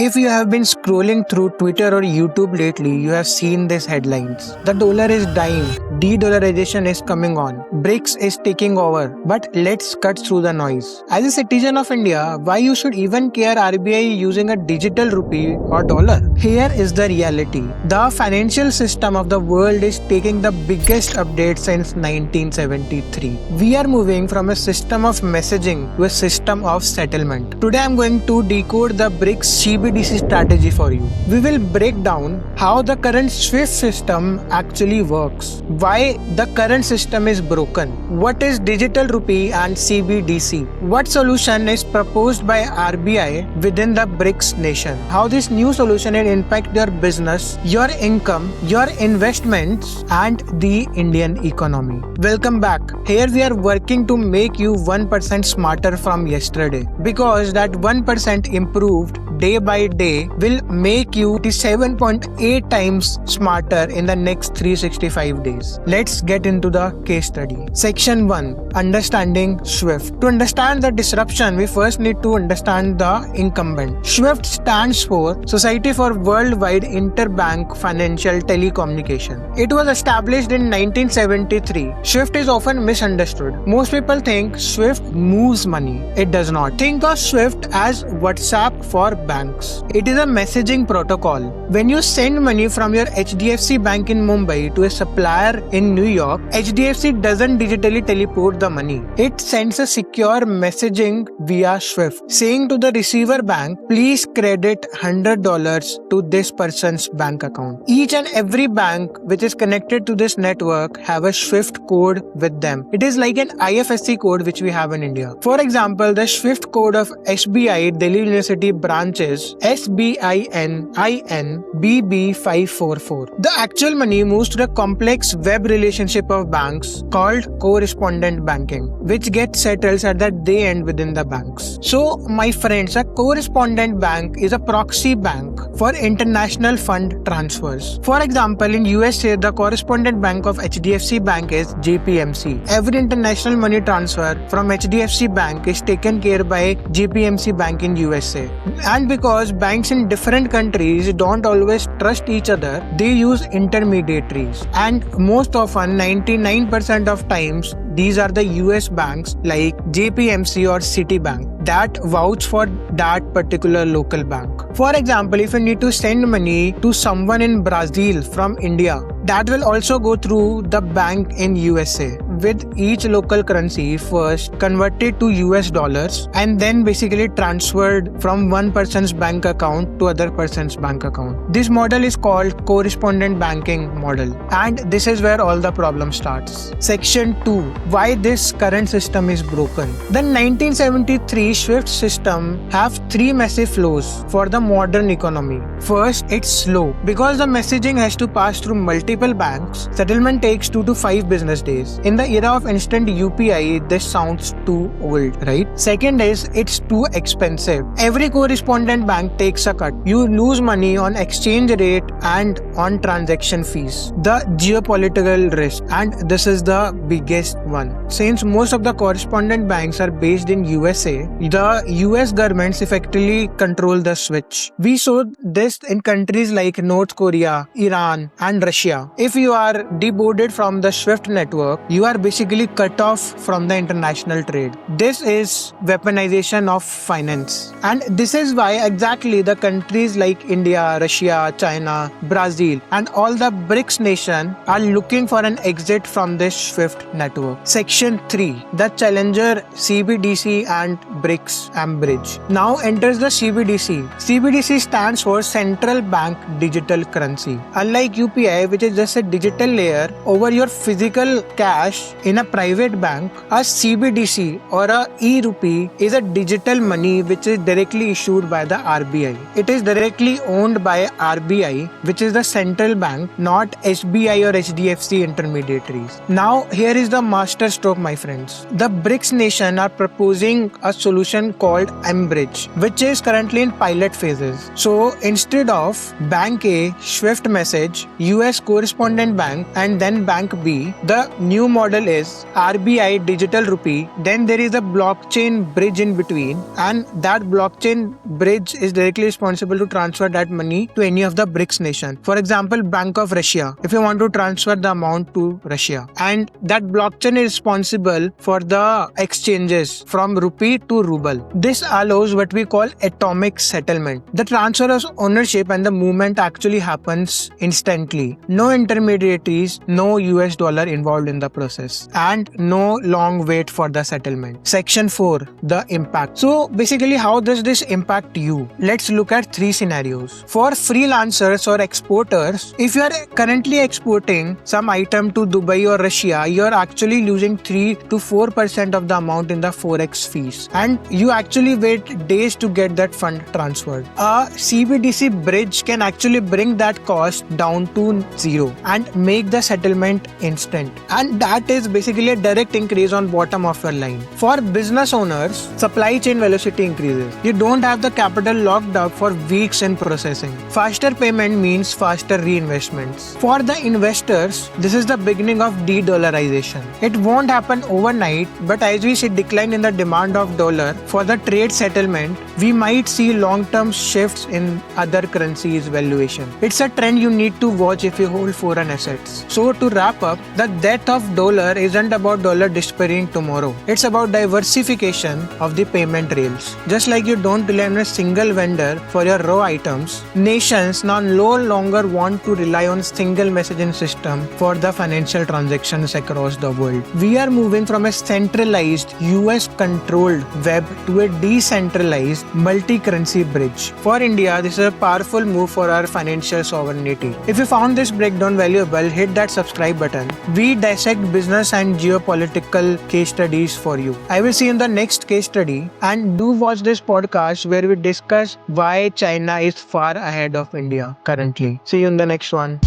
If you have been scrolling through Twitter or YouTube lately, you have seen these headlines. The dollar is dying, de-dollarization is coming on, BRICS is taking over. But let's cut through the noise. As a citizen of India, why you should even care RBI using a digital rupee or dollar? Here is the reality. The financial system of the world is taking the biggest update since 1973. We are moving from a system of messaging to a system of settlement. Today I am going to decode the BRICS CBDC strategy for you. We will break down how the current SWIFT system actually works, why the current system is broken, what is digital rupee and CBDC, what solution is proposed by RBI within the BRICS nation, how this new solution will impact your business, your income, your investments and the Indian economy. Welcome back. Here we are working to make you 1% smarter from yesterday, because that 1% improved day by day will make you 7.8 times smarter in the next 365 days. Let's get into the case study. Section 1. Understanding SWIFT. To understand the disruption, we first need to understand the incumbent. SWIFT stands for Society for Worldwide Interbank Financial Telecommunication. It was established in 1973. SWIFT is often misunderstood. Most people think SWIFT moves money. It does not. Think of SWIFT as WhatsApp for banks. It is a messaging protocol. When you send money from your HDFC bank in Mumbai to a supplier in New York, HDFC doesn't digitally teleport the money. It sends a secure messaging via SWIFT saying to the receiver bank, please credit $100 to this person's bank account. Each and every bank which is connected to this network have a SWIFT code with them. It is like an IFSC code which we have in India. For example, the SWIFT code of SBI Delhi University branch is SBININBB544. The actual money moves to the complex web relationship of banks called correspondent banking, which gets settled at the day end within the banks. So, my friends, a correspondent bank is a proxy bank for international fund transfers. For example, in USA, the correspondent bank of HDFC Bank is JPMC. Every international money transfer from HDFC Bank is taken care by JPMC Bank in USA. And because banks in different countries don't always trust each other, they use intermediaries. And most often, 99% of times, these are the US banks like JPMC or Citibank that vouch for that particular local bank. For example, if you need to send money to someone in Brazil from India, that will also go through the bank in USA, with each local currency first converted to US dollars and then basically transferred from one person's bank account to other person's bank account. This model is called correspondent banking model, and this is where all the problem starts. Section 2. Why this current system is broken. The 1973 SWIFT system have three massive flaws for the modern economy. First, it's slow. Because the messaging has to pass through multiple banks, settlement takes 2 to 5 business days. In the era of instant UPI, this sounds too old, right? Second is, it's too expensive. Every correspondent bank takes a cut. You lose money on exchange rate and on transaction fees. The geopolitical risk, and this is the biggest one. Since most of the correspondent banks are based in USA, the US governments effectively control the switch. We saw this in countries like North Korea, Iran, and Russia. If you are deboarded from the SWIFT network, you are basically cut off from the international trade. This is weaponization of finance. And this is why exactly the countries like India, Russia, China, Brazil, and all the BRICS nations are looking for an exit from this SWIFT network. Section 3. The challenger CBDC and BRICS bridge. Now enters the CBDC. CBDC stands for Central Bank Digital Currency. Unlike UPI, which is just a digital layer over your physical cash in a private bank, a CBDC or a e-rupee is a digital money which is directly issued by the RBI. It is directly owned by RBI, which is the central bank, not SBI or HDFC intermediaries. Now here is the master stroke, my friends. The BRICS nation are proposing a solution called mBridge, which is currently in pilot phases. So instead of Bank A SWIFT message, US correspondent bank, and then Bank B. The new model is RBI Digital Rupee. Then there is a blockchain bridge in between, and that blockchain bridge is directly responsible to transfer that money to any of the BRICS nation. For example, Bank of Russia, if you want to transfer the amount to Russia, and that blockchain is responsible for the exchanges from rupee to ruble. This allows what we call atomic settlement. The transfer of ownership and the movement actually happens instantly. No intermediaries, no US dollar involved in the process, and no long wait for the settlement. Section 4, the impact. So basically, how does this impact you? Let's look at 3 scenarios. For freelancers or exporters, if you are currently exporting some item to Dubai or Russia, you are actually losing 3 to 4% of the amount in the forex fees, and you actually wait days to get that fund transferred. A CBDC bridge can actually bring that cost down to 0 and make the settlement instant, and that is basically a direct increase on bottom of your line. For business owners, supply chain velocity increases. You don't have the capital locked up for weeks in processing. Faster payment means faster reinvestments. For the investors, this is the beginning of de-dollarization. It won't happen overnight, but as we see decline in the demand of dollar for the trade settlement, we might see long-term shifts in other currencies valuation. It's a trend you need to watch if you hold foreign assets. So to wrap up, the death of dollar isn't about dollar disappearing tomorrow. It's about diversification of the payment rails. Just like you don't rely on a single vendor for your raw items, nations now no longer want to rely on single messaging system for the financial transactions across the world. We are moving from a centralized US controlled web to a decentralized multi-currency bridge. For India, this is a powerful move for our financial sovereignty. If you found this breakdown valuable, hit that subscribe button. We dissect business and geopolitical case studies for you. I will see you in the next case study, and do watch this podcast where we discuss why China is far ahead of India currently. See you in the next one.